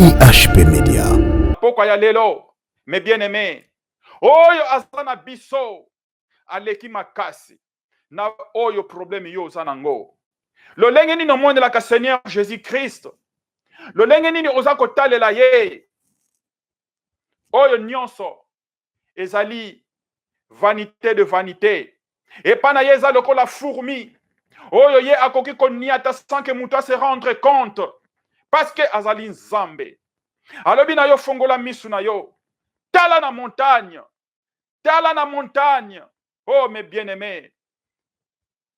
IHP Media. Pourquoi ya lelo, mes bien-aimés, oyo azana biso, aleki makasi, na oyo problème yo zanango. Lo lenge nini omondelaka Seigneur Jésus-Christ, lo lenge nini oza kotalela ye, oyo nyonso ezali vanité de vanité. Epana ye eza lokola fourmi, oyo ye akoki koniata sans que mutu se rendre compte, parce que azali nzambe. Alobi na yo fongola misu na yo, tala na montagne, tala na montagne. Oh mes bien-aimés,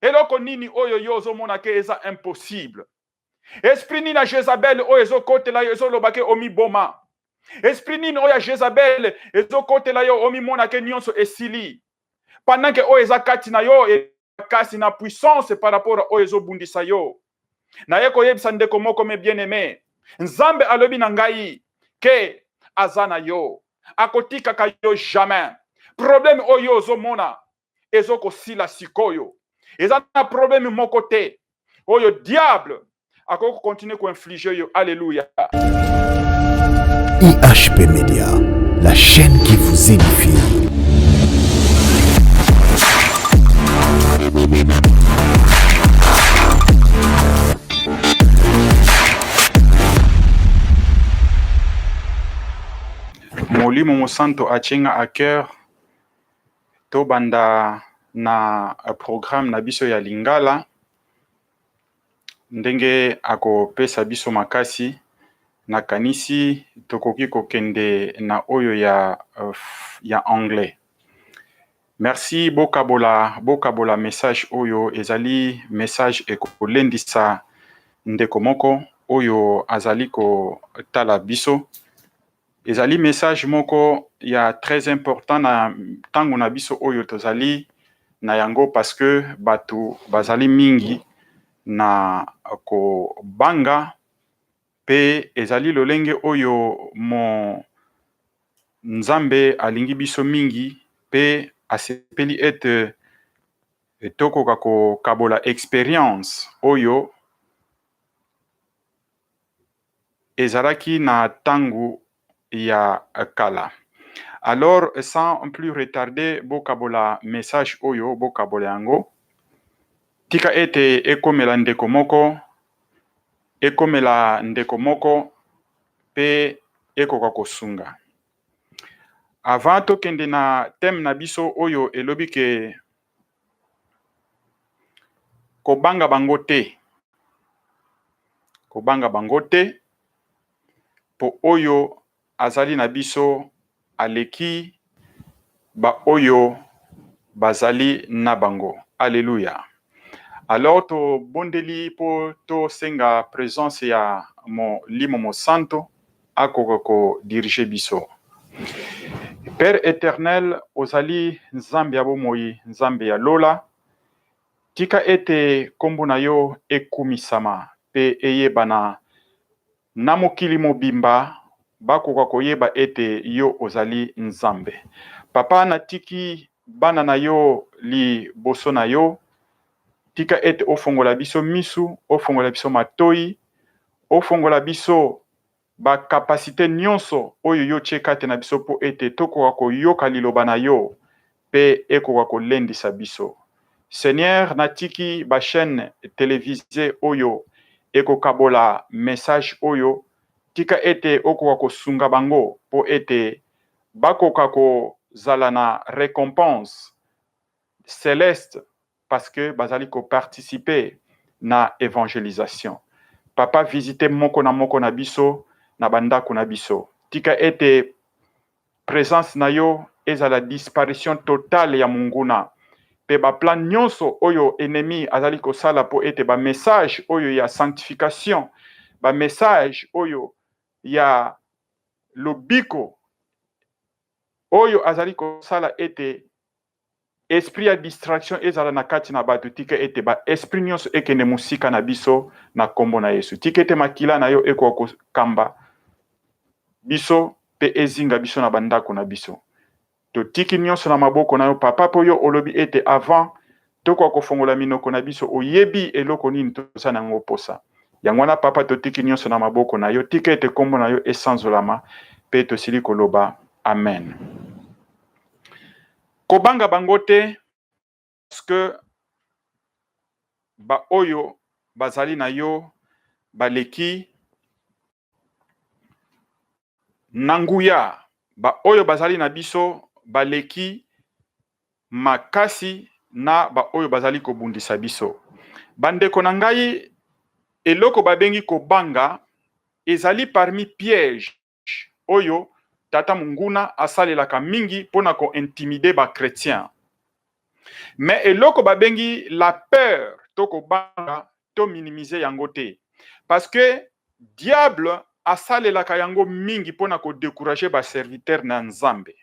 eloko nini oyo yo ozomona ke eza impossible. Esprit nini na Jezabel oyo ezokotela yo ezoloba ke omiboma. Esprit nini oyo ya Jezabel ezokotela yo omimona ke nyonso esili. Pendant que oyo eza kati na yo kasi na puissance par rapport oyo ezobundisa yo. Na ye koyebisa ndeko moko mes bien-aimés, Nzambe alobi na ngai ke azana yo, akotikaka yo jamais. Problème oyo ozomona ezokosila sikoyo, eza na problème moko te oyo diable akoko continuer koinfliger yo. Alléluia. IHP Media, la chaîne qui vous édifie. Molimo Mosanto achenga à cœur to banda na programme na biso ya Lingala ndenge akopesa biso makasi na kanisi tokoki kokende na oyo ya anglais. Merci bokabola message oyo ezali message ekolendisa ndeko moko oyo azali ko tala biso. Ezali message moko ya très important na tango na biso oyo tozali na yango parce que batu bazali mingi na ko banga pe ezali lolenge oyo mo Nzambe alingi biso mingi pe asepeli ete tokoka ko kabola expérience oyo ezalaki na tangu ya kala. Alors sans plus retarder bokabola message oyo bokabola yango tika ete ekomela ndeko moko pe ekoka kosunga. Avant tokende na thème na biso oyo elobi ke kobanga bango te po oyo azali na biso aleki ba oyo bazali na bango. Alléluia. Alors to bondeli po to senga présence ya mo limo mo santo akoka ko diriger biso. Père éternel, ozali Nzambe ya bomoi, Nzambe ya lola, tika ete kombo na yo ekumisama pe eyebana na mokili mobimba bakoka koyeba ete yo ozali Nzambe. Papa natiki bana na yo liboso na yo, tika ete ofongola biso misu, ofongola biso matoi, ofongola biso ba kapasite nyonso oyo yo tshekate na biso po ete tokoka koyoka liloba na yo pe ekoka kolendisa biso. Seigneur, natiki ba chaîne télévisée oyo ekokabola message oyo, tika ete okoka kosunga bango po ete bakoka kozala na récompense céleste parce que bazali ko participer na évangélisation. Papa, visite moko na biso na bandako na biso. Tika ete présence na yo ezala disparition totale ya munguna. Pe ba plan nyonso oyo ennemi azali kosala po ete ba message oyo ya sanctification, ba message oyo ya lobiko oyo azali kosala ete esprit ya distraction ezala na kati na bato, tika ete ba esprit nyonso ekende musika na biso na kombo na Yesu. Tika ete makila na yo eko kamba biso pe ezinga biso na bandako na biso. To tiki nyonso na maboko na yo papa po yo olobi ete avant toko kofongola minoko na biso oyebi eloko nini toza nango posa. yango wana papa totiki nyonso na maboko na yo, tika ete kombo na yo esanzolama mpe tosili koloba amen. Kobanga bango te parce que ba oyo bazali na yo baleki nanguya, ba oyo bazali na biso baleki makasi na ba oyo bazali kobundisa biso. Bandeko na ngai, eloko babengi kobanga ezali parmi piège oyo tata munguna asalelaka mingi pona ko intimider ba chrétien. Mais eloko babengi la peur to kobanga to minimiser yango te. Parce que diable asalelaka yango mingi pona ko décourager ba serviteur na Nzambe.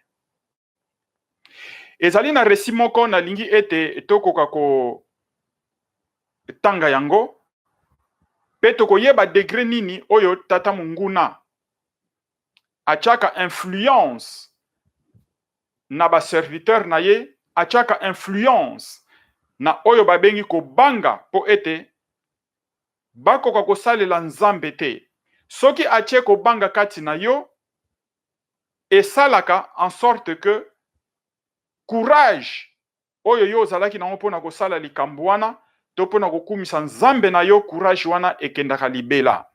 Ezali na resi moko na lingi ete tokoka ko tanga yango pe tokoyeba degré nini oyo tata munguna achaka influence na ba serviteur na ye, achaka influence na oyo babengi kobanga po ete bakoka kosalela Nzambe te. Soki atie kobanga kati na yo esalaka en sorte que courage oyo yo ozalaki nango mpona kosala likambo wana to mpona kokumisa Nzambe na yo, courage wana ekendaka libela.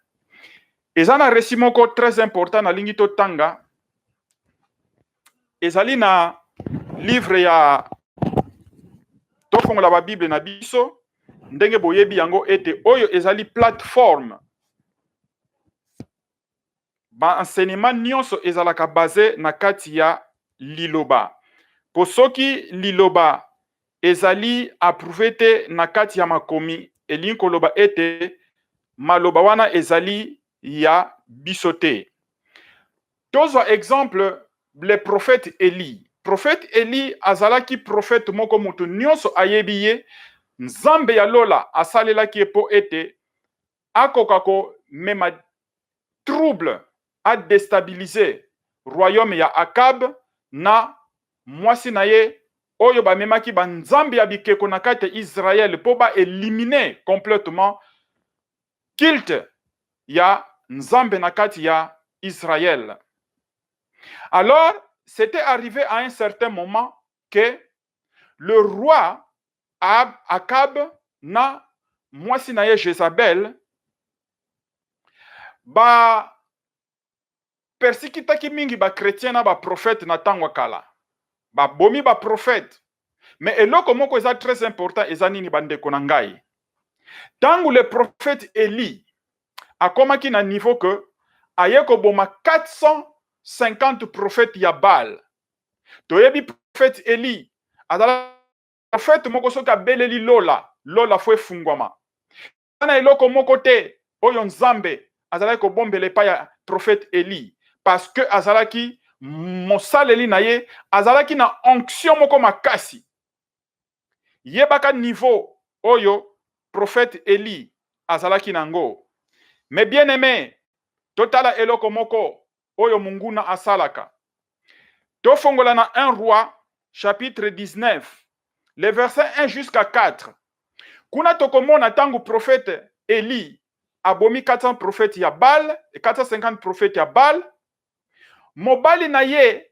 Eza na resi moko très important na lingi totanga, ezali na livre ya tofongola ba Bible na biso ndenge boyebi yango ete oyo ezali plateforme ba enseignement nyonso ezalaka basé na kati ya liloba. Po soki liloba ezali approuvé te na kati ya makomi, elingi koloba ete maloba wana ezali ya biso te. Tozwa exemple le prophète Eli. Prophète Eli azalaki prophète moko moto nyonso ayebi ye, Nzambe ya lola asalelaki ye po ete akoka ko mema trouble a déstabiliser royaume ya Akab na mwasi na ye oyo bamemaki banzambe ya bikeko na kati ya Israël po ba éliminer complètement culte ya Nzambe na kati ya Israël. Alors, c'était arrivé à un certain moment que le roi Akab na mwasi na ye Jezabel ba persikitaki mingi ba chrétien na ba prophète na tango kala. Ba bomi ba prophète. Mais eloko moko eza très important eza nini bandeko na ngai. Tango le prophète Eli akomaki na niveau que aye ko boma 450 prophètes ya Baal. Toyebi prophète Eli azala prophète moko soki abeleli lola fo efungwama. Na eloko moko te oyo Nzambe azalaki kobombela epai ya prophète Eli parce que azalaki mosaleli na ye azalaki na onction moko makasi. Yebaka niveau oyo prophète Eli azalaki nango. Mais bien aimé, totala eloko moko oyo munguna asalaka. Tofongola na 1 roi chapitre 19 le verset 1 jusqu'à 4. Kuna tokomona tangu prophète Eli abomi 400 prophètes ya Baal et 450 prophètes ya Baal, mobali na ye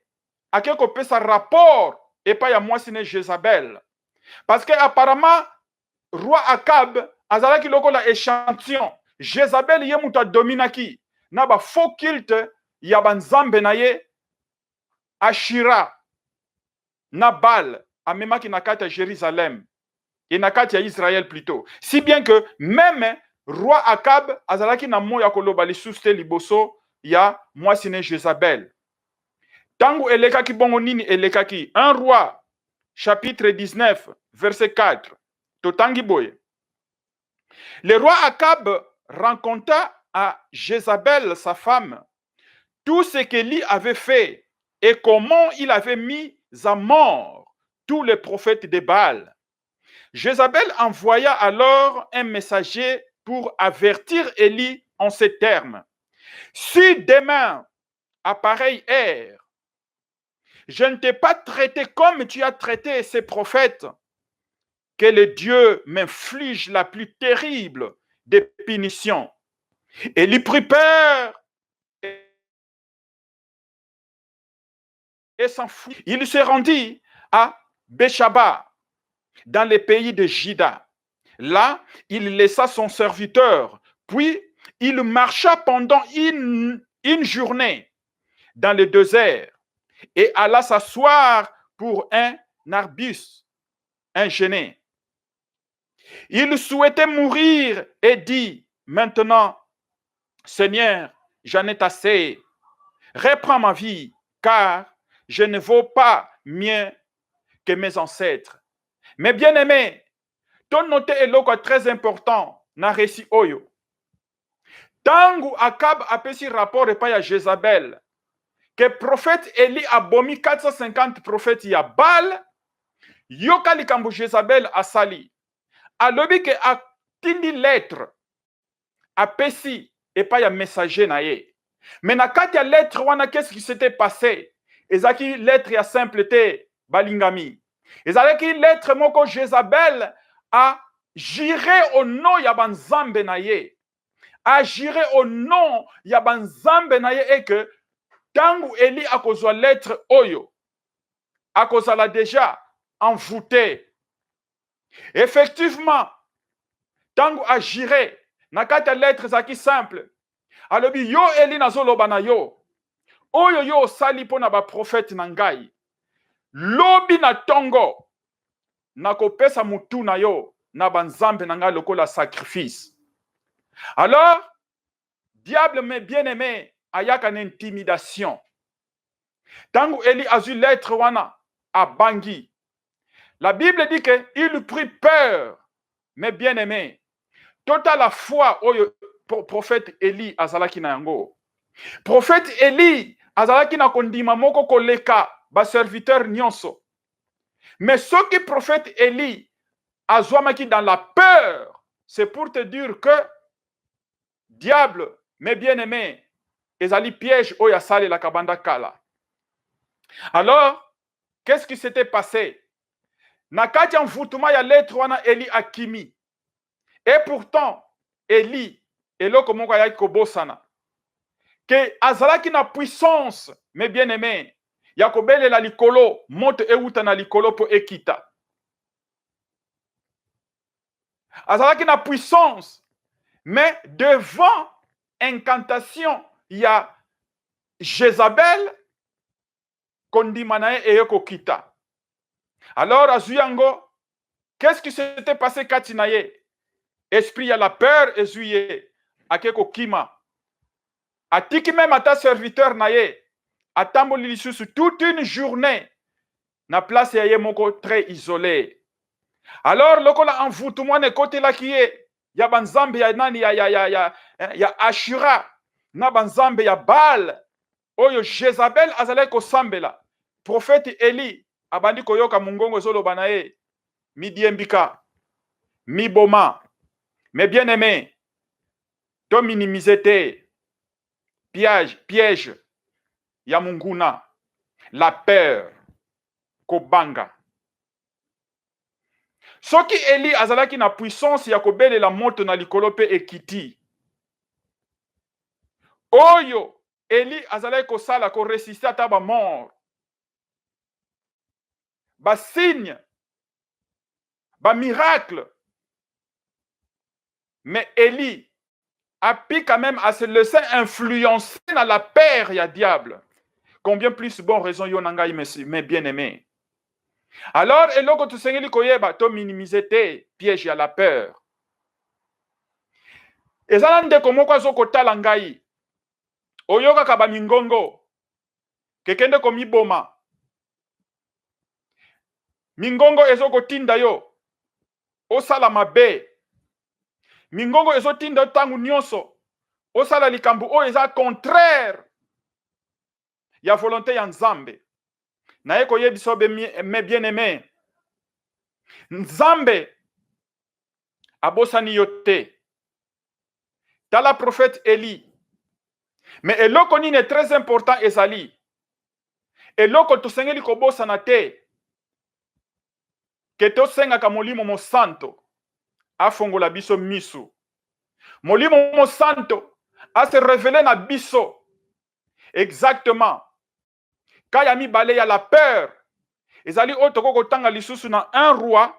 ake kopesa rapport epai ya mwasi ne Jezabel. Parce que apparemment roi Akab azalaki lokola échantillon. Jezabel ye muta dominaki na ba faux culte ya banzambe na ye Ashira na Baal amemaki na kati ya Jérusalem et na kati ya Israël plutôt. Si bien que même roi Akab azalaki na moya koloba lisusu te liboso ya mwasi ne Jezabel. Tango elekaki bongo nini elekaki? 1 roi chapitre 19 verset 4. Totangi boye. Le roi Akab raconta à Jézabel, sa femme, tout ce qu'Élie avait fait et comment il avait mis à mort tous les prophètes de Baal. Jézabel envoya alors un messager pour avertir Élie en ces termes. Si demain, à pareille heure, je ne t'ai pas traité comme tu as traité ces prophètes, que le Dieu m'inflige la plus terrible des punitions. Élie prit peur et s'enfuit. Il se rendit à Béchaba, dans les pays de Juda. Là, il laissa son serviteur, puis il marcha pendant une journée dans le désert et alla s'asseoir pour un arbuste, un genêt. Il souhaitait mourir et dit, maintenant, Seigneur, j'en ai assez, reprends ma vie, car je ne vaux pas mieux que mes ancêtres. Mais bien aimé, ton noté est loco très important na récit oyo. Tangu Akab apesi rapport epai ya Jezabel, que prophète Eli abomi 450 prophètes ya Baal, yoka likambo Jezabel asali. Alobi ke atindi lettre apesi epai ya messager na ye. Mais na kati ya lettre wana, qu'est-ce qui s'était passé? Ezaki lettre ya simple te balingami. Ezalaki lettre moko Jezabel a juré au nom ya banzambe na ye. A juré au nom ya banzambe na ye et que tangu Eli akozwa lettre oyo akozala déjà envoûté. Effectivement, tangu a juré na kati ya lettre zaki simple. Alobi yo Eli nazoloba na yo. Oyo yo osali mpo na baprofete na ngai. Lobi na tongo nakopesa mutu na yo na banzambe na ngai lokola sacrifice. Alors, diable mais bien aimé ayaka na intimidation. Tangu Eli azu lettre wana a bangi. La Bible dit que il prit peur, mais bien aimé. Tota la foi oyo prophète Eli azalaki na yango. Prophète Eli azalaki na kondima moko koleka ba serviteur nyonso. Mais ce qui prophète Eli azwamaki dans la peur, c'est pour te dire que diable, mes bien-aimés, ezali piège oyo asali la kabanda kala. Alors, qu'est-ce qui s'était passé? Na kati ya mvutuma ya lettre wana Eli akimi. Et pourtant, Eli, eloko moko ayaki kobosana. Que azalaki na puissance, mes bien-aimés, ya kobelela likolo, moto euta na likolo po ekita. Azalaki na puissance, mais devant incantation, il y a Jézabel, kondima na ye eyoko kita. Alors, azuyango, qu'est-ce qui s'était passé kati na ye? Esprit ya la peur ezuye, akeko kima. Atiki même ata serviteur na ye, atamboli lisusu toute une journée, na place ya ye moko très isolé. Alors, lokola envoûtement ne kote la kiye, ya banzambe ya nani ya Ashura, na banzambe ya Baal, oyo Jezabel azalaki kosambela. Prophète Eli abandi koyoka mungongo ezoloba na ye, midiembika, miboma. Mais bien aimé, to minimiser te piège ya munguna, la peur, kobanga. Soki Eli azalaki na puissance ya kobelela moto na likolo pe ekiti. Oyo Eli azalaki kosala ko resiste ata ba mort. Ba signe, ba miracle. Mais Eli a pu quand même à se laisser influencer dans la peur ya diable. Combien plus bon raison yo nangai mes bien-aimés. Alors, eloko tusengeli koyeba to minimiser te piège ya la peur. Ezala ndeko moko azokotala ngai. Oyoka kaba mingongo. Kekende komiboma. Mingongo ezokotinda yo. Osala mabe. Mingongo ezotinda tangu nyonso. Osala likambu o eza contraire ya volonté ya Nzambe. Na eko yebiso mes bien-aimés. Nzambe abosani yo te. Tala prophète Eli. Mais eloko nini est très important ezali. Eloko tosengeli kobosana te. Ke tosengaka molimo mo santo afongola biso misu. Molimo mo santo à se révéler na biso. Exactement. Quand yami balé ya la peur. Ezali otoko kotanga lisusu na 1 roi.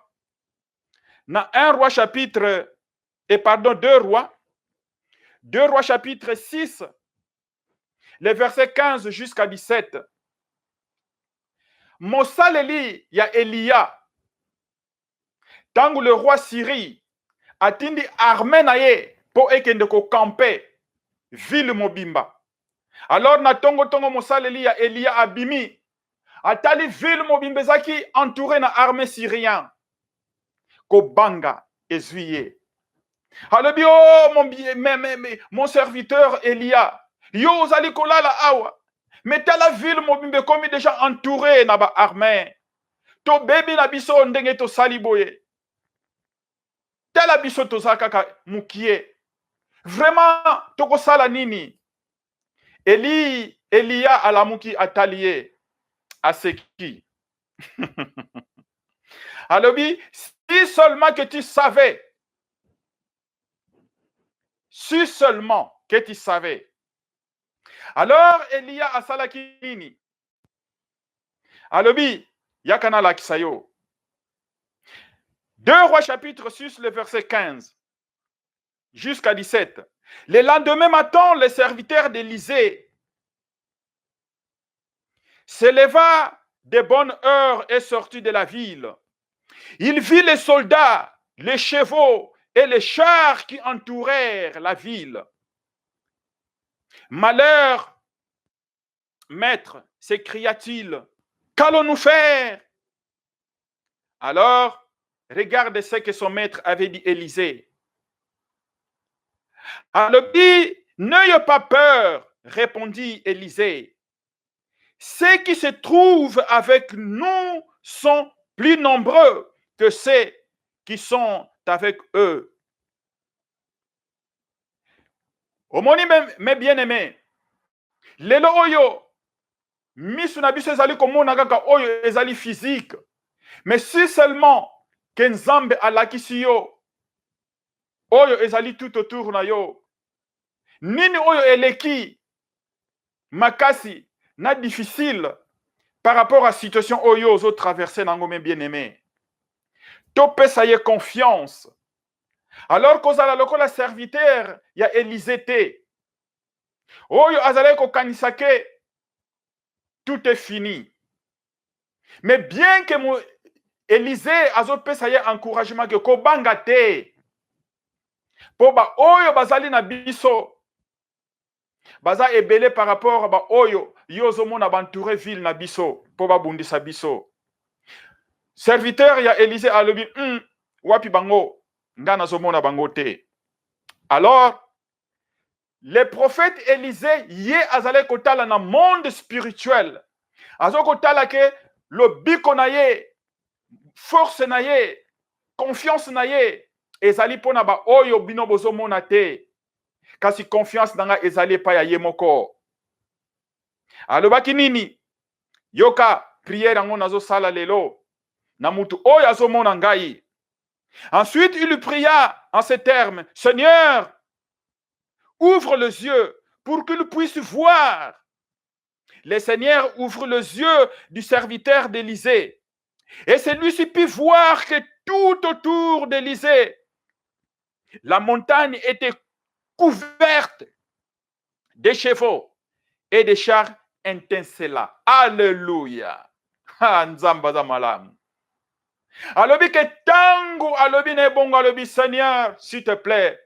Na 1 roi chapitre, et pardon, 2 rois. 2 rois chapitre 6. Les versets 15 jusqu'à 17. Mosaleli ya Elia. Tangu le roi Syrie atindi armée na ye po ekende ko camper ville mobimba. Alors na tongo mosaleli ya Elia abimi atali ville mobimba zaki entouré na armée syrienne ko banga ezuye. Alobi mon serviteur Elia, yo ozali kolala awa. Mais la ville mobimba comme déjà entouré na ba armée. To bebi na biso ndenge to saliboye. Tala biso to kaka mukie. Vraiment toko sala nini? Elia alamuki atalié à ce qui. Alobi, si seulement que tu savais. Si seulement que tu savais. Alors Elia asalaki nini? Alobi, yakana la kisayo. 2 rois chapitre 6, le verset 15 jusqu'à 17. Le lendemain matin, le serviteur d'Élysée se leva de bonne heure et sortit de la ville. Il vit les soldats, les chevaux et les chars qui entourèrent la ville. Malheur, maître, s'écria-t-il, qu'allons-nous faire? Alors, regarde ce que son maître avait dit Élisée. Alobi, n'ayez pas peur, répondit Élisée. Ceux qui se trouvent avec nous sont plus nombreux que ceux qui sont avec eux. Omoni mes bien-aimés, lelo oyo misu na biso ezali komona kaka oyo ezali physique, mais si seulement que Nzambe alakisi yo oyo ezali tout autour na yo, nini oyo eleki makasi na difficile par rapport à situation oyo ozo traverser nango mes bien-aimés. Topesa ye confiance. Alors kozala lokola serviteur ya Élisée te. Oyo azalaki kokanisa ke tout est fini. Mais bien que Élisée azopesa ye encouragement ke kobanga te. Po ba oyo bazali na biso baza ebele par rapport ba oyo yozomona bantouré ville na biso po babundisa biso. Serviteur ya Élisée alobi wapi bango nga nazomona bango te. Alors le prophète Élisée ye azale kotala na monde spirituel. Azo kotala ke lobiko na ye, force na ye, confiance na ye ezali pona ba oyo bino bozomona te. Kasi confiance nanga ezali pa ya ye moko. Alobaki nini? Yoka prière yango nazo sala lelo na mutu oyo azomona ngai. Ensuite il lui pria en ces termes: Seigneur, ouvre les yeux pour qu'il puisse voir. Le Seigneur ouvre les yeux du serviteur d'Élisée. Et celui-ci put voir que tout autour d'Élisée, la montagne était couverte de chevaux et de chars étincelants. Alléluia. Nzamba za malamu. Alobi ke tangu alobi ne bongo alobi Seigneur, s'il te plaît,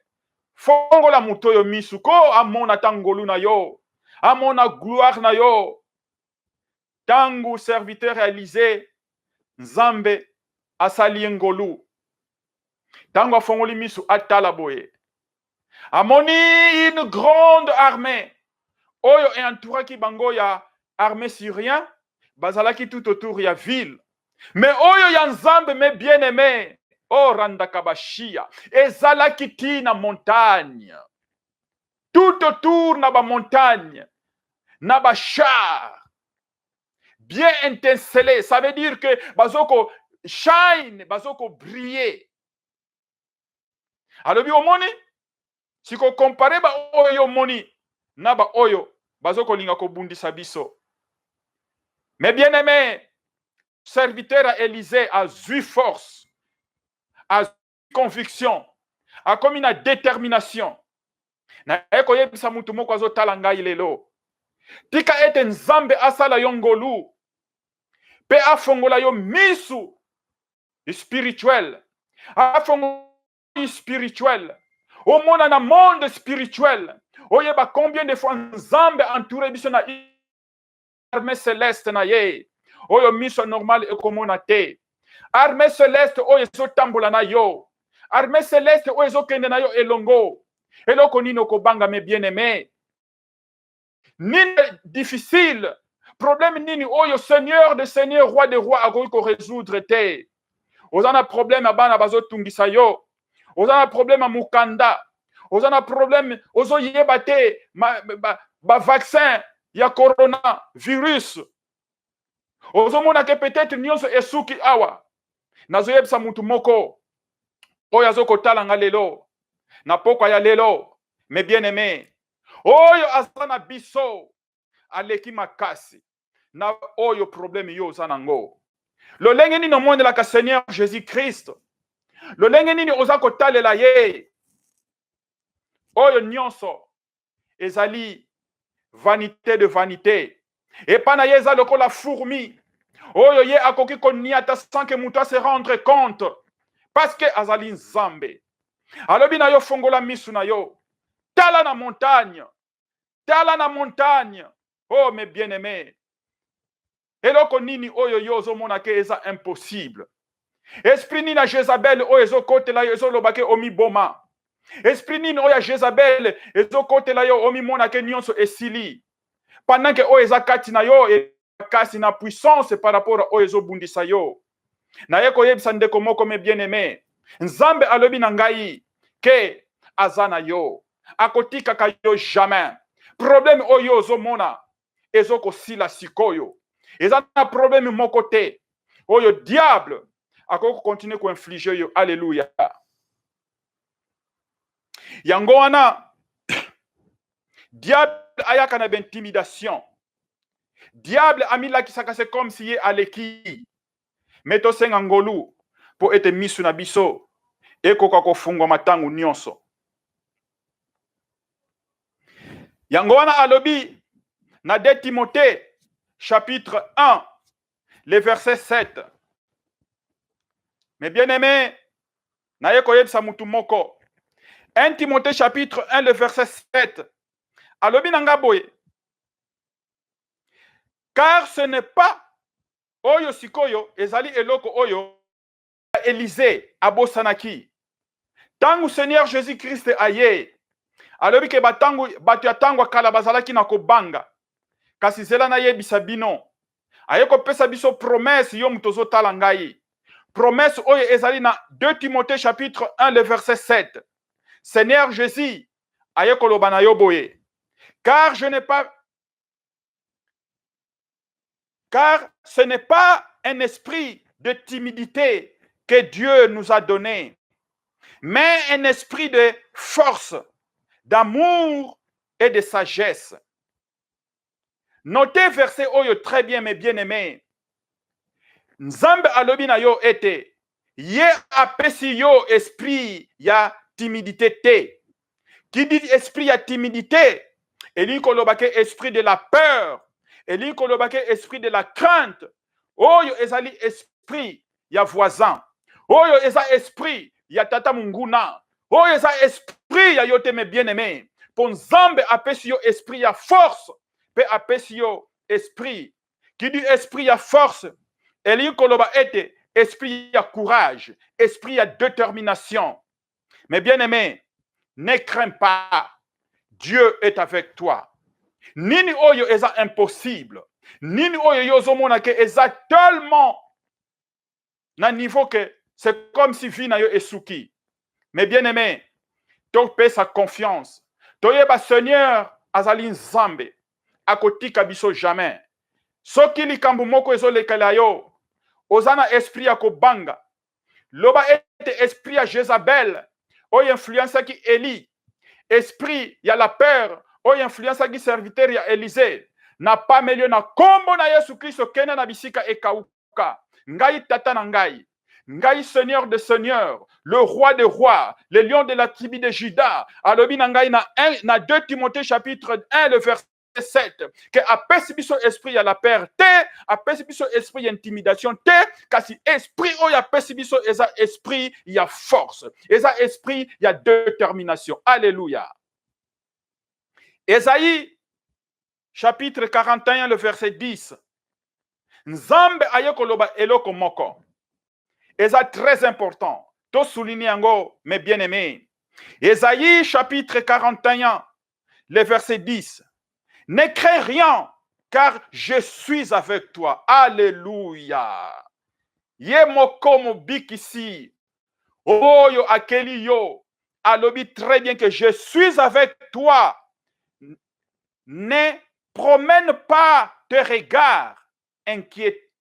fongola muto yo misuko amona tangolu na yo, amona gloire na yo. Tangu serviteur Élisée, Nzambe asali ngolu. Tangu afongoli misu atala boye. Amoni une grande armée. Oyo e entouraki bango ya armée syrienne, bazalaki tout autour ya ville. Mais oyo ya Nzambe mes bien-aimés, oh randakabashia, ezalaki ti na montagne. Tout autour na ba montagne, na ba char. Bien étincelé, ça veut dire que bazoko shine, bazoko briller. Alobi omoni, siko compare ba oyo moni na ba oyo bazoko linga ko bundisa biso. Mais bien aimé, serviteur à Élysée a eu force, a eu conviction, a comme une détermination. Na eko yebisa mutu moko azotala ngai lelo. Tika ete nzambe asala yo ngolu. Pe afongola yo misu spirituel. Afongola spirituel. Au monde na monde spirituel. Oyeba combien de fois nzambe entouré biso na armée céleste na ye. Oyo miso normal ekomona te. Armée céleste oyo ezotambola na yo. Armée céleste oyo ezokende na yo elongo. Eloko nini okobanga mes bien-aimés. Nini difficile. Problème nini oyo Seigneur de Seigneur, Roi de Rois akoki ko résoudre te. Ozana problème abana bazotungisa yo. Ozana problème a mukanda. Ozana problème ozoyeba te ba vaccin ya corona virus. Ozomona ke peut-être nyonso esuki awa. Nazoyebisa mutu moko oyo azokotala nga lelo na pokwa ya lelo, mes bien-aimés. Oyo azana biso aleki makasi na oyo problème yo ozana ngo. Lolenge nini omondelaka Seigneur Jésus-Christ. Lolenge nini oza kotalela ye. Oyo nyonso ezali vanité de vanité. Et pana ye eza lokola fourmi. Oyo ye akoki koniata sans que mutu se rendre compte. Parce que azali nzambe. Alobi na yo fongola misu na yo. Tala na montagne. Tala na montagne. Oh mes bien-aimés. Eloko nini oyo yo ozomona ke eza impossible. Esprit nini na Jezabel oyo ezokotela yo ezolobake omi boma. Esprit nini oyo Jezabel ezokotela yo omi mona ke nyonso esili. Pendant que oyo eza kati na yo kasi na puissance par rapport à oyo ezobundisa yo. Na ye koyebisa ndeko moko mes bien-aimés. Nzambe alobi na ngai ke azana yo. Akotika ka yo jamais. Problème oyo ozomona ezoko sila sikoyo. Eza na problème moko te. Oyo diable akoko continuer ko infliger yo. Alléluia. Yango wana diable ayaka na intimidation. Diable amila kisaka c'est comme si ye aleki. Meto senga ngolu po ete misu na biso ekoka kofungwa matangu nyonso. Yango wana alobi na 2 Timothée chapitre 1 le verset 7. Mais bien aimé, na ye koyebisa mutu moko. 1 Timothée chapitre 1 le verset 7. Alobi nanga boye. Car ce n'est pas oyo sikoyo ezali eloko oyo Élysée abosanaki. Tangu Seigneur Jésus-Christ aye. Alobi ke batangu batu ya tangu kala bazalaki na kobanga. Kasi zela na yebisa bino. Aye ko pesa biso promesse yo mutozo tala ngai. Promesse oyo ezali na 2 Timothée chapitre 1 le verset 7. Seigneur Jésus aye ko loba na yo boye. Car ce n'est pas un esprit de timidité que Dieu nous a donné, mais un esprit de force, d'amour et de sagesse. Notez verset oyo très bien, mes bien-aimés. Nzambe alobi na yo ete, ye apesi yo esprit ya timidité te. Qui dit esprit ya timidité, eli kolobake esprit de la peur, eli kolobake esprit de la crainte. Oyo ezali esprit ya voisin. Oyo eza esprit ya tata munguna. Oyo eza esprit ya yote mes bien-aimés. Pour Nzambe apesi yo esprit ya force. Pe apesi yo esprit. Qui dit esprit ya force. Eli koloba ete esprit ya courage. Esprit ya détermination. Mes bien-aimés, ne crains pas. Dieu est avec toi. Nini oyo eza impossible. Nini oyo yozomona ke eza tellement na niveau que c'est comme si vie na yo esuki. Mais bien aimé, to paie sa confiance. Toyeba Seigneur azali nzambe akotika biso jamais. Soki likambo moko ezolekela yo, ozana esprit ya kobanga. Loba ete esprit ya Jezabel oyo influence ki Eli. esprit ya la peur oyo influençaki serviteur ya Élysée na pamelio na kombo na Yesu Kristo kende na bisika ekauka. Ngai tata na ngai, ngai Seigneur de Seigneurs, le roi des rois, le lion de la tribu de Juda, alobi na ngai na 2 Timothée chapitre 1 le verset 7, que apesi biso esprit ya la peur te, apesi biso esprit ya intimidation te, kasi esprit oyo apesi biso eza esprit ya force, eza esprit ya détermination. Alléluia. Ésaïe chapitre 41 le verset 10. Nzambe aye koloba eloko moko. Eza très important. To souligner yango, mes bien-aimés. Ésaïe chapitre 41 le verset 10. Ne crains rien, car je suis avec toi. Alléluia. Ye moko mobikisi. Oyo akeli yo. Alobi très bien que je suis avec toi. Ne promène pas tes regards inquiets.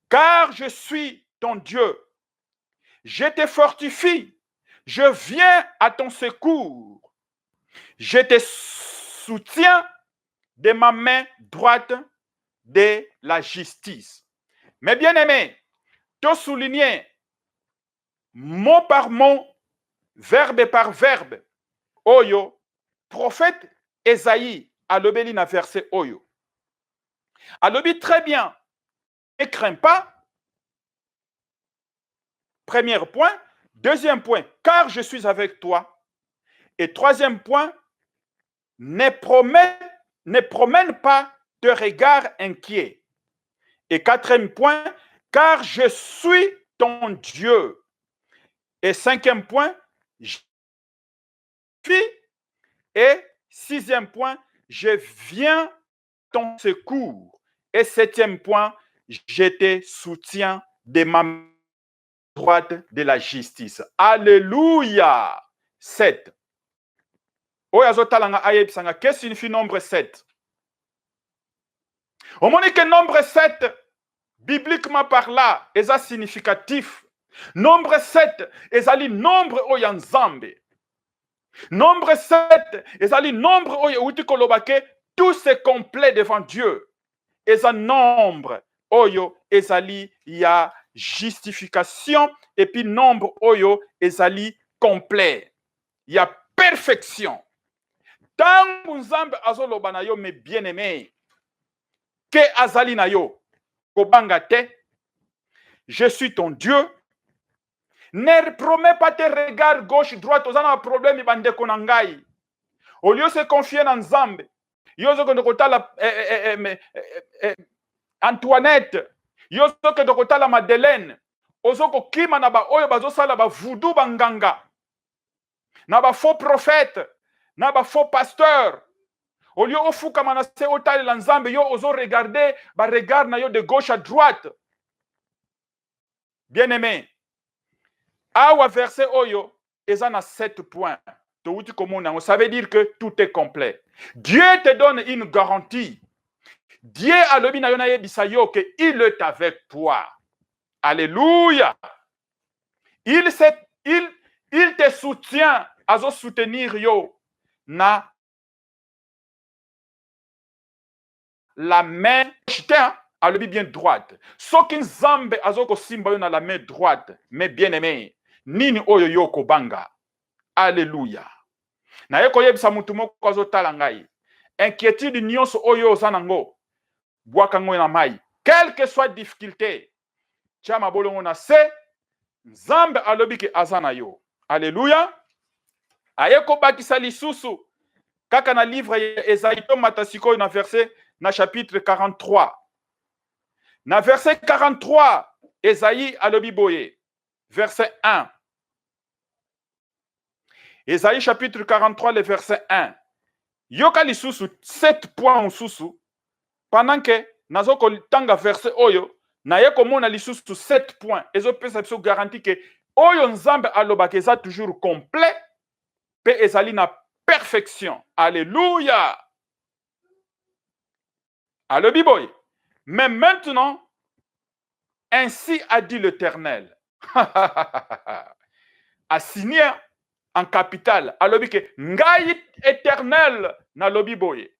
Car je suis ton Dieu. Je te fortifie. Je viens à ton secours. Je te soutiens de ma main droite de la justice. Mes bien-aimés, te souligner mot par mot, verbe par verbe, oyo, prophète Ésaïe, alobeli na verset oyo. Alobi très bien, ne crains pas. Premier point. Deuxième point, car je suis avec toi. Et troisième point, ne promène pas de regard inquiet. Et quatrième point, car je suis ton Dieu. Et cinquième point, je suis. Et sixième point, je viens à ton secours. Et septième point, je te soutiens de ma droite de la justice. Alléluia. 7. Qu'est-ce que signifie nombre 7? On m'a dit que nombre 7, bibliquement par là, est significatif. Nombre 7 est le nombre oyo nzambe. Nombre 7 est le nombre oyo uti kolobake, tout se complet devant Dieu. Et un nombre oyo ezali ya justification et puis nombre oyo ezali complet. Il y a perfection. Tangu nzambe azoloba na yo mes bien-aimés, que azali na yo kobanga te, je suis ton Dieu. Ne promets pas tes regards gauche droite, ozana problème bandeko na ngai. Au lieu de se confier dans nzambe, yozo ko ndokotala Antoinette, yozo ko ndokotala Madeleine, ozoko kima na ba oyo bazosala ba voodoo banganga. Na ba faux prophète, na ba faux pasteur. Au lieu de fuka manase otali la nzambe, yo ozo regarder ba regard na yo de gauche à droite. Bien-aimé, awa verset oyo ezana 7 points. Ça veut dire que tout est complet. Dieu te donne une garantie. Dieu a lobi na yo na yebisa yo que il est avec toi. Alléluia. Il te soutient, azo soutenir yo na la main à l'obi bien droite. Soki nzambe azoko simba yo na la main droite, mais bien aimé, nini oyo yo kobanga. Alléluia. Na yeko yebisa mutu moko azotala ngai. Inquiétude nyonso oyo ozanango. Bwaka ngo na mai. Quelle que soit difficulté, tia mabolongo na se, nzambe alobi ke azana yo. Alléluia. Ayeko bakisa lisusu kaka na livre ya Esaïe to matasiko na verset na chapitre 43. Na verset 43, Esaïe alobi boye. Verset 1. Esaïe chapitre 43, le verset 1. Yoka lisusu 7 points susu. Pendant que nazoko tanga verset oyo, na yeko mona lisusu 7 points. Ezo pesa biso garantie que oyo nzambe alobaka eza toujours complet pe ezali na perfection. Alléluia. Alobi boye. Mais maintenant, ainsi a dit l'Éternel. A signé en capital. Alobi que ngai éternel na lobi boye.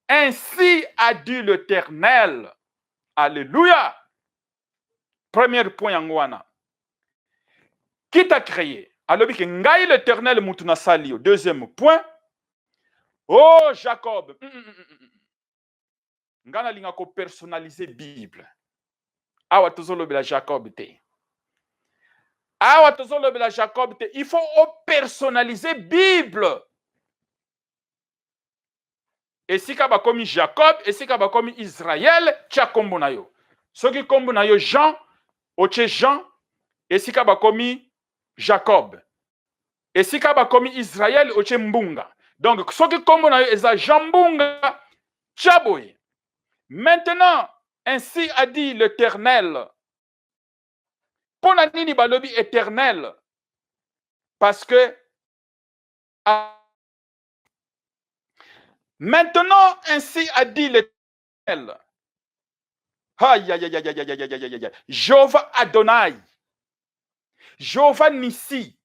Ainsi a dit l'Éternel. Alléluia. Premier point yangoana. Qui t'a créé? Alobi que ngai l'Éternel mutuna salio. Deuxième point. Oh Jacob. Ngana linga ko personnaliser Bible. Awa tozolobela Jacob te. Awa tozolobela Jacob te. Il faut personnaliser Bible. Et si kaba komi Jacob, et si kaba komi Israël, tia kombo na yo. Soki kombo na yo Jean, oche Jean, et si kaba komi Jacob. Et si kaba komi Israël, oche Mbunga. Donc, soki kombo na yo eza Jean Mbunga, tia boye. Maintenant, ainsi a dit l'Éternel. Pona nini balobi éternel? Parce que maintenant, ainsi a dit l'Éternel. Aïe, aïe, aïe, aïe, aïe, aïe, aïe, aïe. Jéhovah Adonai. Jéhovah Nissi.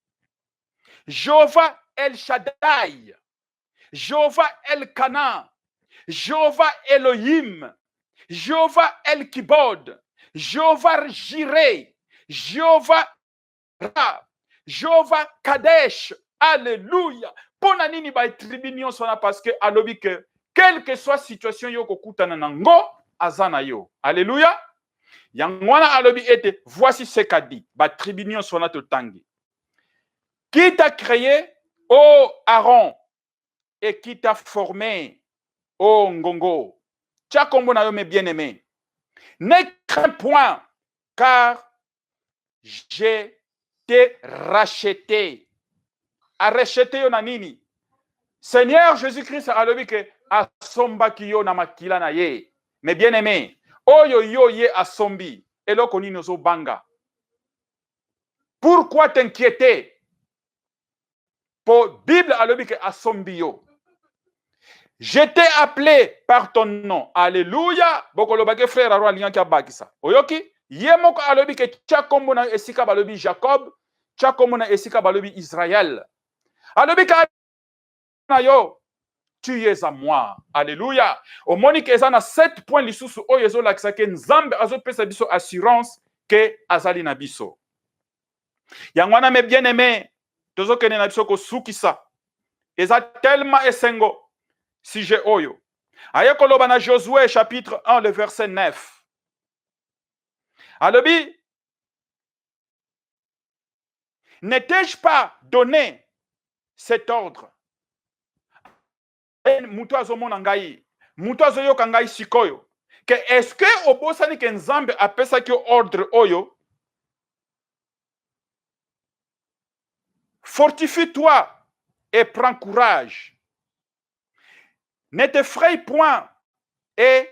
Jéhovah El Shaddai. Jéhovah El Kana. Jéhovah Elohim. Jéhovah El Kibod. Jéhovah Jireh. Jéhovah Ra. Jéhovah Kadesh. Alléluia. Pona nini ba tribunion sona parce que alobi que quelle que soit situation yo kokutana nango azana yo. Alléluia. Yangwana alobi ete voici ce qu'a dit. Ba tribunion sona to tangi. Qui t'a créé, ô Aaron, et qui t'a formé, ô Ngongo. Tia kombo na yo mes bien-aimés. Ne crains point, car j'ai t'ai racheté. A racheté yo na nini? Seigneur Jésus-Christ a alobi que asomba ki yo na makila na ye. Mes bien-aimés, oyo yo ye asombi, eloko nini ozo banga. Pourquoi t'inquiéter? Pour Bible alobi que asombi yo. Je t'ai appelé par ton nom. Alléluia. Bokolobake frère aro alian ki abakisa. Oyoki? Yemoko alobi que tia kombo na esika balobi Jacob, tia kombo na esika balobi Israël. Alobi ka na yo, tu es à moi. Alléluia. Au monique ezana 7 points lisusu oyezo lakisa ke nzambe azo pesa biso assurance ke azali na biso. Yangwana me bien aimé, tozo kene na biso ko sukisa. Eza tellement esengo sujet oyo. Aye koloba na Josué chapitre 1 le verset 9. Alobi, n'ai-je pas donné cet ordre? Mutu azomona ngai, mutu azoyoka ngai sikoyo. Que est-ce que obosani ke nzambe apesa ki ordre oyo? Fortifie-toi et prends courage. Ne t'effraie point et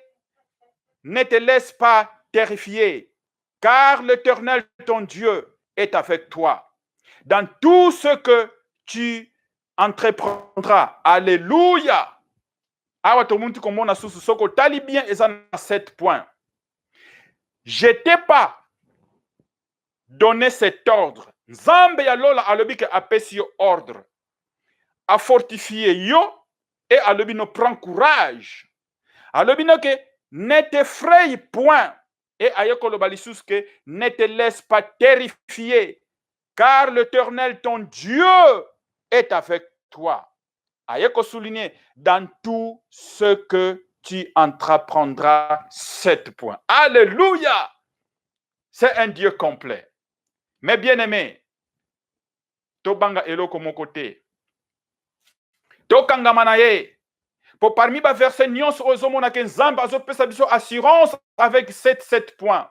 ne te laisse pas terrifier, car l'Éternel ton Dieu est avec toi dans tout ce que tu entreprendras. Alléluia. Awa to muntu komona susu soko tali bien ezana 7 points. Je t'ai pas donné cet ordre. Nzambe ya lola alobi ke apesi yo ordre. A fortifier yo et alobi no prend courage. Alobi no ke ne t'effraie point et ayeko loba lisusu ke ne te laisse pas terrifier, car l'Éternel ton Dieu est avec toi. Ayeko souligner dans tout ce que tu entreprendras 7 points. Alléluia! C'est un Dieu complet. Mais bien aimé, tobanga eloko mokote. Tokanga manaye. Pour parmi ba verset nyonso ozomona ke nzambe azopesa biso assurance avec 7 points.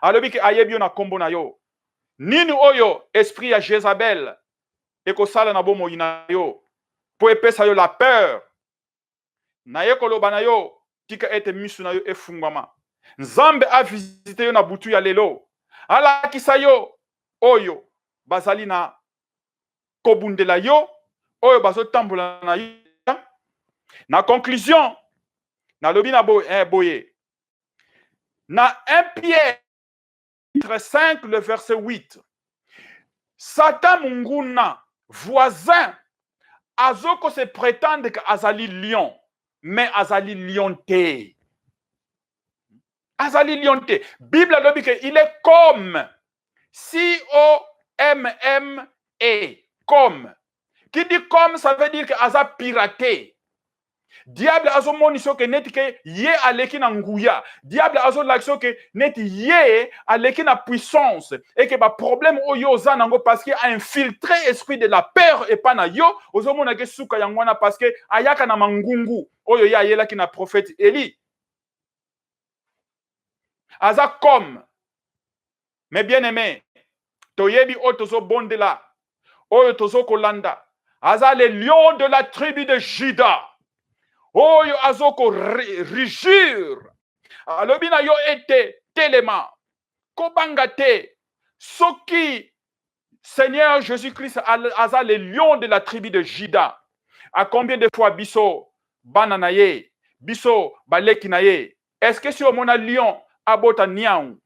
Alobi ke ayebi yo na kombo na yo. Nini oyo esprit ya Jezabel ekosala na bomoi na yo po epesa yo la peur. Na ye koloba na yo tika ete misu na yo efungwama. Nzambe a visité yo na butu ya lelo. Alakisa yo oyo bazali na kobundela yo, oyo bazotambola na yo. Na conclusion, na lobi na boye. Na 1 Pierre 5 le verset 8. Satan munguna voisin azoko se prétendre que azali lion, mais azali lion te. Azali lion te. Bible a dit qu'il est comme C-O-M-M-E, comme. Qui dit comme, ça veut dire que aza piraté. Diable azo moniso que net que ye aleki na nguya. Diable azo l'action que net ye aleki na puissance et que ba problème oyo zanango parce qu'il a infiltré esprit de la peur et pas na yo ozo mona ke suka yangwana parce que ayaka na mangungu oyo ya yela ki na prophète Eli. Aza comme mes bien-aimés toyebi o tozo bondela oyo tozo kolanda aza le lion de la tribu de Juda. Oyo azoko rigir. Alobina yo ete telema. Kobangate. Soki Seigneur Jésus-Christ aza le lion de la tribu de Juda. À combien de fois biso bananaye, biso balekinaye. Est-ce que si on a lion abota niaou?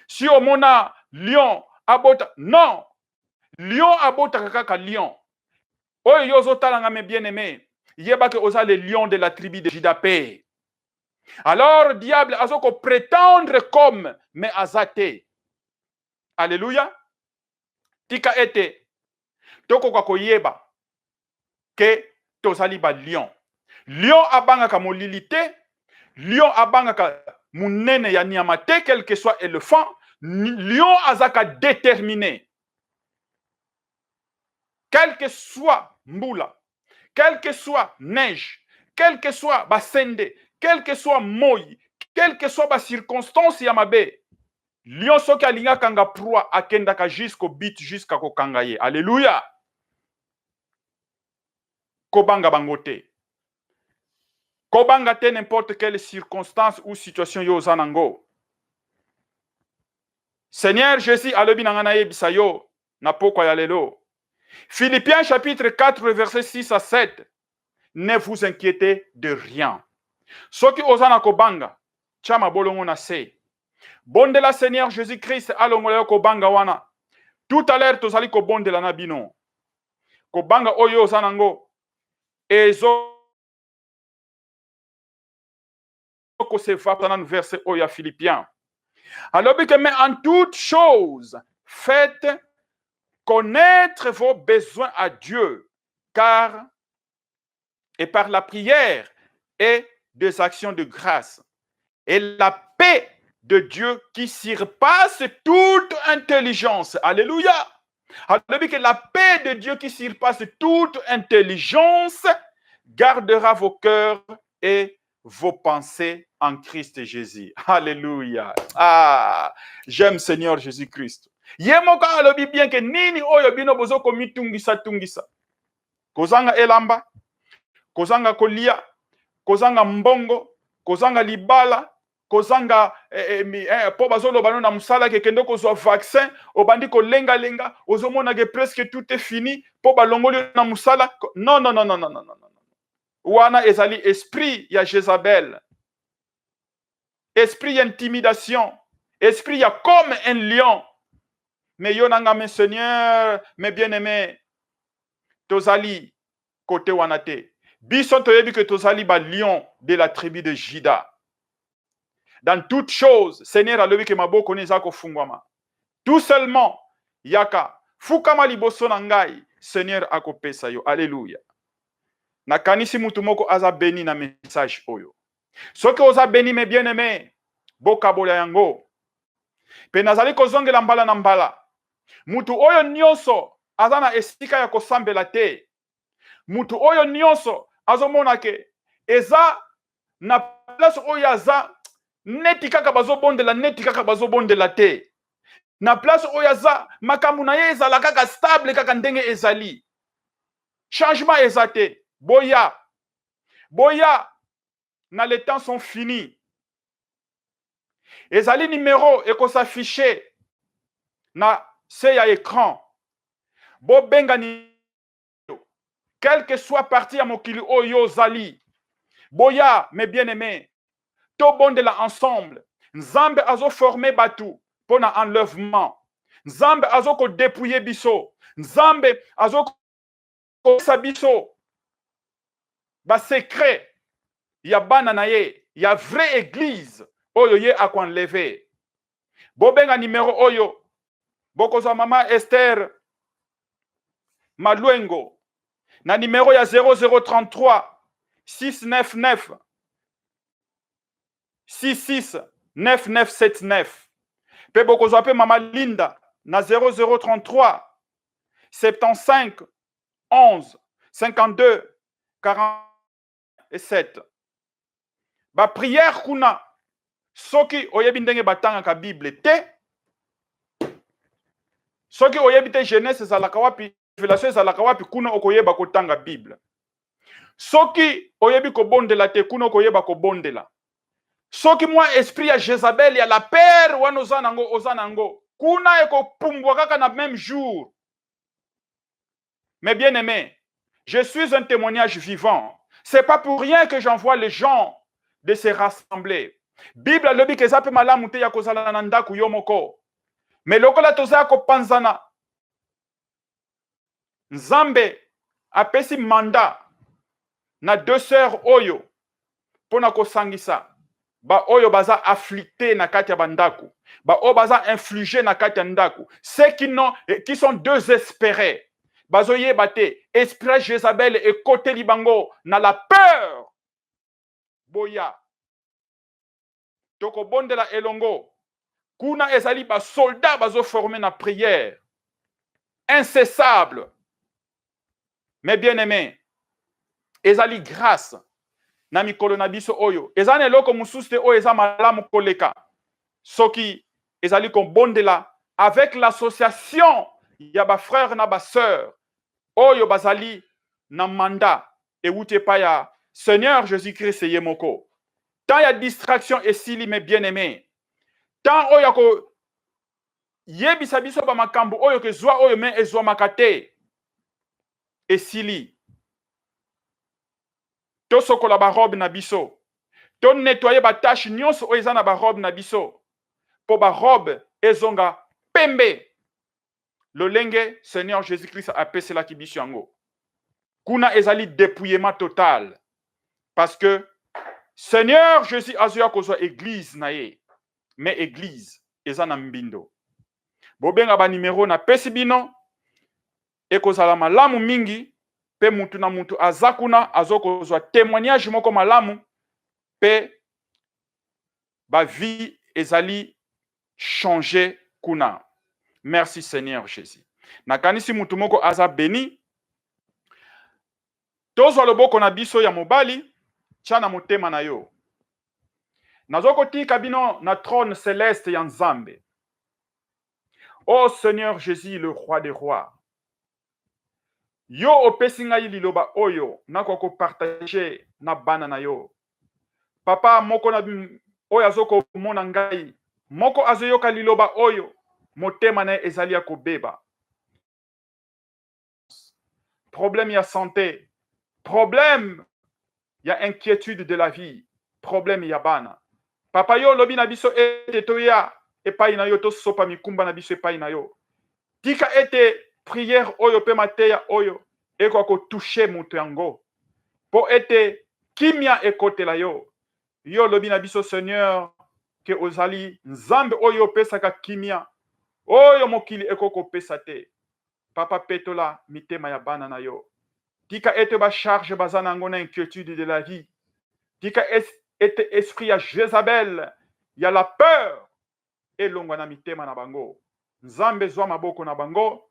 Si on a lion abota non. Lion abota kaka lion. Oyo yozo talanga me bien-aimé. Yeba que osa les lions de la tribu de Jidapé. Alors, diable azoko prétendre comme, mais azate. Alléluia. Tika ete. Toko kwa koyeba. Ke tosali ba lion. Lion abanga ka molilité. Lion abanga ka munene ya niamate, quel que soit éléphant. Lion azaka déterminé. Quel que soit mbula. Quelle que soit neige, quelle que soit basende, quelle que soit moi, quelle que soit la circonstance yamabe, lion soki alinga kanga proie akendaka jusqu'au bit jusqu'à kokangaye. Alléluia. Kobanga bangote. Kobanga te n'importe quelle circonstance ou situation yo zanango. Seigneur Jésus alobi nangana yebisa yo na pokwa ya lelo. Philippiens chapitre 4 verset 6 à 7. Ne vous inquiétez de rien. Soki ozana kobanga, chama bolongo na se. Bondela Seigneur Jésus-Christ alongola kobanga wana. Tout à l'heure tozali kobondela na bino. Kobanga oyo ozanango. Ezo ko se va dans verset oya Philippiens. Alors que mais en toute chose, faites connaître vos besoins à Dieu, car et par la prière et des actions de grâce. Et la paix de Dieu qui surpasse toute intelligence. Alléluia. Alors que la paix de Dieu qui surpasse toute intelligence gardera vos cœurs et vos pensées en Christ Jésus. Alléluia. Ah, j'aime Seigneur Jésus-Christ. Yemoka alobi bien que nini oyo bino bozo komi tungisa. Kozanga elamba, kozanga kolia, kozanga mbongo, kozanga libala, kozanga po bazolo bano na musala ke kendo kozwa vaccin, obandi ko lenga, ozomona que presque tout est fini, po balongoli na musala. Non. Wana ezali esprit ya Jézabel. Esprit intimidation. Esprit ya comme un lion. Mais yonanga mes seigneurs, mes bien-aimés, tozali côté wanate. Bison toyebi que tozali ba lion de la tribu de Juda. Dans toutes choses, Seigneur alobi ke maboko neza ko fungwama. Tout seulement yaka fukama liboso na ngai, Seigneur akopesa yo. Alléluia. Na kanisi mutu moko aza beni na message oyo. Soki oza beni mes bien-aimés, boka bola yango. Pe nazali kozongela mbala na mbala. Mutu oyo nyonso azana esika ya kosambela te. Mutu oyo nyonso azomona ke eza na place oyo aza neti kaka bazobondela te. Na place oyo aza makambo na ye ezala kaka stable kaka ndenge ezali. Changement eza te. Boya na les temps sont finis. Ezali numéro eko s'afficher na se ya écran. Bo bengani quel que soit parti à mokili oyo zali. Boya mes bien-aimés. To bondela ensemble. Nzambe azo formé batu pona enlèvement. Nzambe azo ko dépouiller biso. Nzambe azo sabiso ba secret ya bana na ye ya vraie église oyo ye akoenleve. Bobenga numéro oyo bokozwa mama Esther Maluengo na numéro ya 0033 699 669979. Pe bokozwa pe mama Linda na 0033 75 11 52 47. Ba prière kuna soki oyebi ndenge batangaka Bible te, soki oyebi te Genèse ezalaka wapi, Révélation ezalaka wapi, kuna okoyeba kotanga Bible. Soki oyebi kobondela te, kuna okoyeba kobondela. Soki mwa esprit ya Jezabel ya la père wana oza nango, kuna ekopumbwa kaka na même jour. Mais bien aimé, je suis un témoignage vivant. C'est pas pour rien que j'envoie les gens de se rassembler. Bible alobi ke eza pe malamu te ya kozala na ndaku yo moko. Mais lokola toza ko panzana, Nzambe apesi mandat na 2 sœurs oyo pona kosangisa ba oyo baza afflicté na kati ya bandaku, ba oyo baza infligé na kati ya ndaku, ceux qui sont désespérés. Bazoye bate esprit Jezabel et côté libango na la peur. Boya toko bondela elongo kuna ezali ba soldat bazo former na prière incessable. Mais bien aimé, ezali grâce na mikolo na biso oyo ezane eloko mususu te oyo eza malamu koleka soki ezali kobondela avec l'association ya ba frères na ba sœurs oyo bazali na mandat ewuti epai ya Seigneur Jésus-Christ ye moko. Tant ya distraction esili, mes bien-aimés, tant oyo ko yebisa biso ba makambo oyo ke zwa oyo men ezwa makate esili. To sokola ba robe na biso, to nettoyer ba tâche nyonso oyo eza na ba robe na biso, po ba robe ezonga pembe lolenge Seigneur Jésus-Christ apesela ki biso yango. Kuna ezali dépouillement total, parce que Seigneur Jésus azoya kozwa église na ye, mais église eza na mbindo. Bobenga ba numéro na pesi bino ekozala malamu mingi, pe mutu na mutu azakuna azokozwa témoignage moko malamu, pe ba vie ezali changer kuna. Merci Seigneur Jésus. Nakanisi mutu moko aza béni. Tozwa loboko na biso ya mobali, tia na motema na yo. Nazoko tika bino na trône céleste ya Nzambe. Oh Seigneur Jésus, le roi des rois. Yo opesi ngai liloba oyo nako ko partager na bana na yo. Papa moko na oyo azoko mona ngai, moko azoyoka liloba oyo, motema na ezali ya kobeba. Problème ya santé, problème ya inquiétude de la vie, problème ya bana. Papa yo lobi na biso ete toya epai na yo to sopa mikumba na biso epai na yo. Tika ete prière oyo pe mateya oyo eko ko toucher mutu yango. Po ete kimia ekotela yo. Yo lobi na biso Seigneur ke ozali Nzambe oyo pesaka kimia. Oyo mokili eko ko pesa te. Papa petola mitema ya bana na yo. Tika ete ba charge bazana ngona inquiétude de la vie. Tika ete esprit ya Jezabel, ya la peur, elongwa na mitema na bango. Nzambe zwa maboko na bango,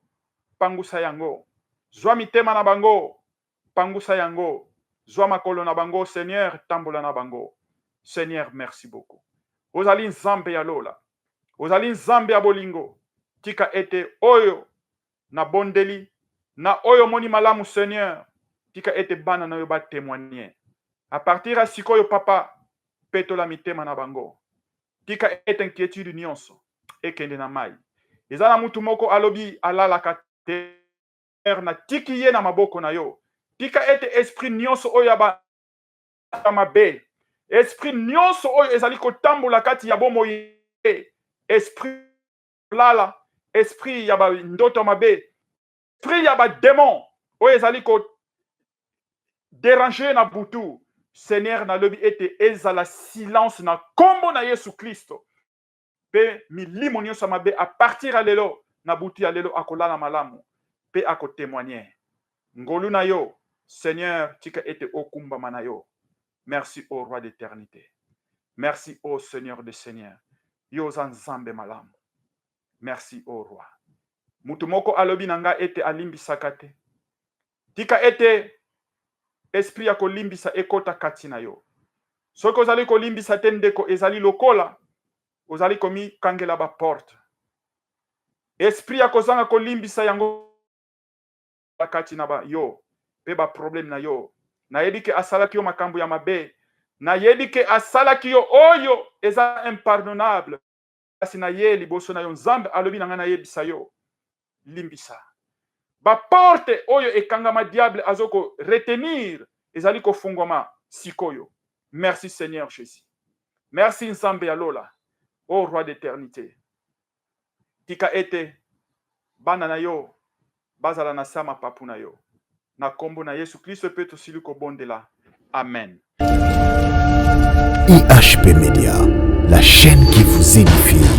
pangusa yango. Zwa mitema na bango, pangusa yango. Zwa makolo na bango, Seigneur, tambola na bango. Seigneur, merci beaucoup. Ozali Nzambe ya lola. Ozali Nzambe ya bolingo. Tika ete oyo na bondeli, na oyo moni malamu Seigneur. Tika ete bana na yo ba témoigner. À partir à sikoyo papa, petola mitema na bango. Tika ete inquiétude nyonso, ekende na mai. Ezana mutu moko alobi alala kate na tiki ye na maboko na yo. Tika ete esprit nyonso oyo ba mabe. Esprit nyonso oyo ezali kotambola kati ya bomo ye. Esprit lala, esprit ya ba ndoto mabe. Esprit ya ba démon oyo ezali ko déranger na butu, Seigneur nalobi ete ezala silence na kombo na Yesu Kristo. Pe milimo nyonso mabe a partir ya lelo na butu ya lelo akolala malamu pe akotémoigner. Ngolu na yo, Seigneur, tika ete okumbama na yo. Merci au roi d'éternité. Merci au Seigneur des Seigneurs. Yo zanzambe malamu. Merci au roi. Mutu moko alobi nanga ete alimbisaka te. Tika ete esprit ya kolimbisa ekota kati na yo. Soko ozali kolimbisa te ndeko ezali lokola, ozali komi kangela ba porte. Esprit ya kozanga kolimbisa yango kati na ba yo, pe ba problème na yo. Na yebike asalaki yo makambo ya mabe. Na yebike asalaki yo oyo eza impardonnable. Kasi na ye liboso na yo nzambe alobi nanga na yebisa yo. Limbisa. Ba porte oyo ekangama diable azoko retenir ezali ko fungoma sikoyo. Merci Seigneur Jésus. Merci nzambe ya lola. Ô roi d'éternité. Tika ete bana na yo bazala na sama papu na yo. Na kombo na Yesu Kristo pe tosili ko bondela. Amen. IHP Media, la chaîne qui vous édifie.